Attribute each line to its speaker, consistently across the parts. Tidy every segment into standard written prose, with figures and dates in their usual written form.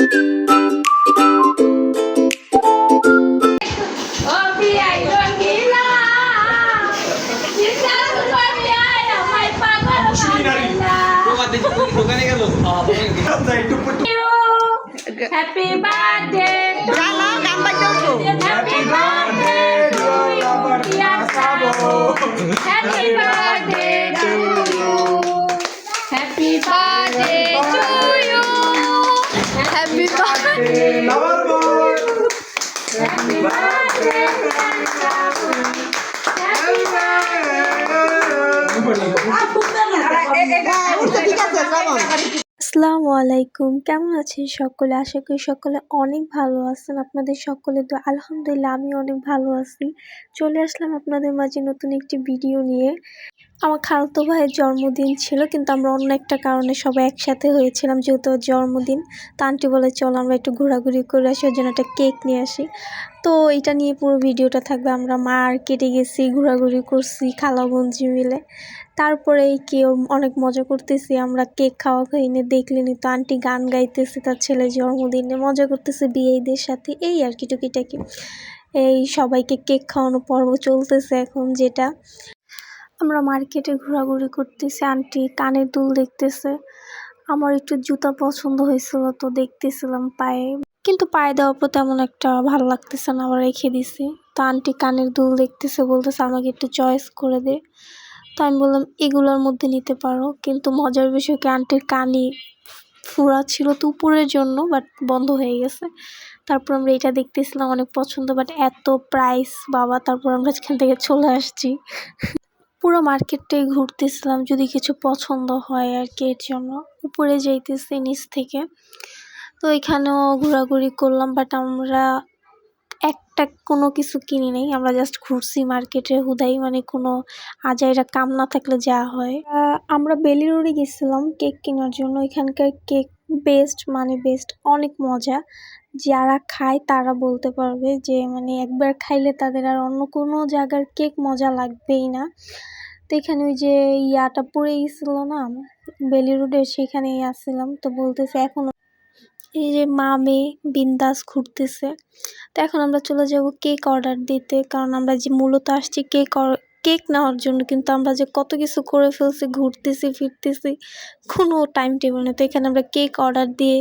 Speaker 1: Happy birthday to you. Happy birthday to you, dear Sabo. Happy birthday to you. Happy birthday to you. Happy birthday, lover boy. Happy birthday, happy birthday.
Speaker 2: আসসালামু আলাইকুম, কেমন আছেন সকলে? আশা করি সকলে অনেক ভালো আছেন। আপনাদের সকলে তো আলহামদুলিল্লাহ আমি অনেক ভালো আছি। চলে আসলাম আপনাদের মাঝে নতুন একটি ভিডিও নিয়ে। আমার খালাতো ভাইয়ের জন্মদিন ছিল, কিন্তু আমরা অন্য একটা কারণে সবাই একসাথে হয়েছিলাম, যেহেতু ওর জন্মদিন। তো আন্টি বলে চলো আমরা একটু ঘোরাঘুরি করে আসি, ওর জন্য একটা কেক নিয়ে আসি। তো এটা নিয়ে পুরো ভিডিওটা থাকবে। আমরা মার্কেটে গেছি, ঘোরাঘুরি করছি খালা বোনজি মিলে। তারপরে কেউ অনেক মজা করতেছি, আমরা কেক খাওয়া খাইনি দেখলেনি তো। আন্টি গান গাইতেছে তার ছেলের জন্মদিনে, মজা করতেছে বিয়েদের সাথে, এই আর কি টুকিটাকি। এই সবাইকে কেক খাওয়ানো পর্ব চলতেছে এখন। যেটা আমরা মার্কেটে ঘোরাঘুরি করতেছি, আন্টি কানের দুল দেখতেছে। আমার একটু জুতা পছন্দ হয়েছিল তো দেখতেছিলাম পায়ে, কিন্তু পায়ে দেওয়ার পর তেমন একটা ভালো লাগতেছে না, আবার রেখে দিছি। তো আন্টি কানের দুল দেখতেছে, বলতেছে আমাকে একটু চয়েস করে দে। তো আমি বললাম এগুলোর মধ্যে নিতে পারো, কিন্তু মজার বিষয় কি আন্টির কানই ফোড়া ছিল তো উপরের জন্য, বাট বন্ধ হয়ে গেছে। তারপর আমরা এটা দেখতেছিলাম, অনেক পছন্দ, বাট এত প্রাইস বাবা। তারপর আমরা এখান থেকে চলে আসছি। পুরো মার্কেটটাই ঘুরতেছিলাম যদি কিছু পছন্দ হয় আর কি, এর জন্য উপরে যাইতেছি নিচ থেকে। তো এখানেও ঘোরাঘুরি করলাম, বাট আমরা একটা কোনো কিছু কিনি নেই, আমরা জাস্ট ঘুরছি মার্কেটে হুদাই, মানে কোনো আজাইরা কাম না থাকলে যা হয়। আমরা বেলি রোডে গেছিলাম কেক কেনার জন্য। এখানকার কেক বেস্ট, মানে বেস্ট, অনেক মজা। যারা খায় তারা বলতে পারবে যে মানে একবার খাইলে তাদের আর অন্য কোনো জায়গার কেক মজা লাগবেই না। তো এখানে ওই যে ইয়াটা পড়ে গেছিল না বেলি রোডে, সেখানেই আসছিলাম। তো বলতেছে এখন এই যে মা মেয়ে বিন্দাস ঘুরতেছে। তো এখন আমরা চলে যাব কেক অর্ডার দিতে, কারণ আমরা যে মূলত আসছি কেক নেওয়ার জন্য, কিন্তু আমরা যে কত কিছু করে ফেলছি, ঘুরতেছি ফিরতেছি, কোনো টাইম টেবিল নেই। তো এখানে আমরা কেক অর্ডার দিয়ে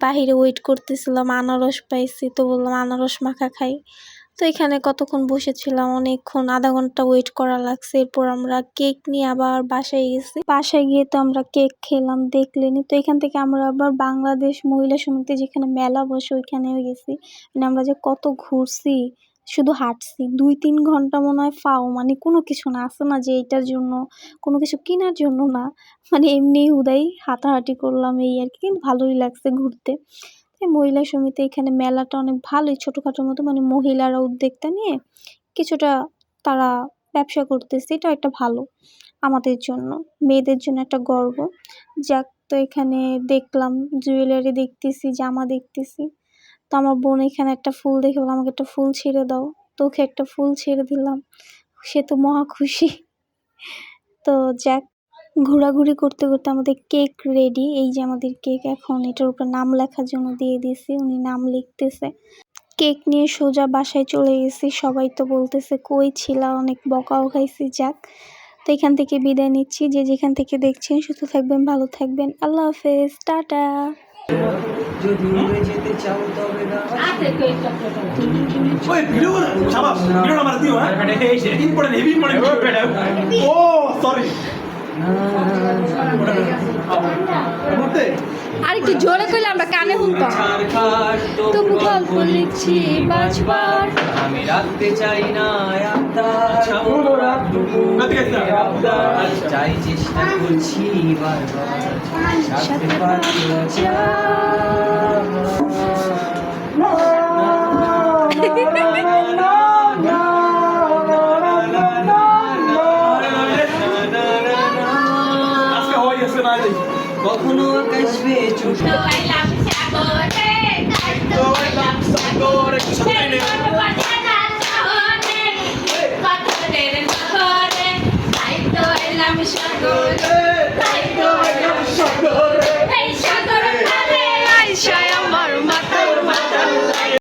Speaker 2: বাহিরে ওয়েট করতেছিলাম, আনারস পাইছি তো বললাম আনারস মাখা খাই। তো এখানে কতক্ষণ বসেছিলাম, অনেকক্ষণ, আধা ঘন্টা ওয়েট করা লাগছে। এরপর আমরা কেক নিয়ে আবার বাসায় গেছি। বাসায় গিয়ে তো আমরা কেক খেলাম দেখলেনি। তো এখান থেকে আমরা আবার বাংলাদেশ মহিলা সমিতি যেখানে মেলা বসে ওইখানেও গেছি। মানে আমরা যে কত ঘুরছি, শুধু হাঁটছি 2-3 ঘন্টা মনে হয় ফাও, মানে কোনো কিছু না আছে না যে এটার জন্য কোনো কিছু কেনার জন্য না, মানে এমনি হুদাই হাঁটাহাঁটি করলাম এই আর কি। কিন্তু ভালোই লাগছে ঘুরতে। মহিলা সমিতি এখানে মেলাটা অনেক ভালোই, ছোটোখাটোর মতো, মানে মহিলারা উদ্যোক্তা নিয়ে কিছুটা তারা ব্যবসা করতেছে, এটা একটা ভালো আমাদের জন্য, মেয়েদের জন্য একটা গর্ব। যাক, তো এখানে দেখলাম জুয়েলারি দেখতেছি, জামা দেখতেছি। তো আমার বোন এখানে একটা ফুল দেখে বলে আমাকে একটা ফুল ছেড়ে দাও, তোকে একটা ফুল ছেড়ে দিলাম, সে তো মহা খুশি। তো যাক, ঘোরাঘুরি করতে করতে আমাদের কেক রেডি। এই যে আমাদের কেক, এখন এটার উপর নাম লেখার জন্য দিয়ে দিয়েছি, উনি নাম লিখতেছে। কেক নিয়ে সোজা বাসায় চলে গেছি। সবাই তো বলতেছে কই ছিলা, অনেক বকাও খাইছি। যাক, তো এখান থেকে বিদায় নিচ্ছি। যে যেখান থেকে দেখছেন সুস্থ থাকবেন, ভালো থাকবেন, আল্লাহ হাফেজ, টাটা।
Speaker 3: যদি উড়ে যেতে চাও তবে না
Speaker 4: ওই ভিডিও শাবাশ ভিডিওটা মার দিও। হ্যাঁ ইম্পর্টেন্ট হেভি ইম্পর্টেন্ট ও সরি
Speaker 1: আর একটু জোরে কইলে আমরা কানে শুনতাম। তবু গল্প লিখছি বাজবার,
Speaker 3: আমি রাখতে চাই না চাই, চেষ্টা করছি বারবার সাথে পারছি কখনো আকাশ বেয়ে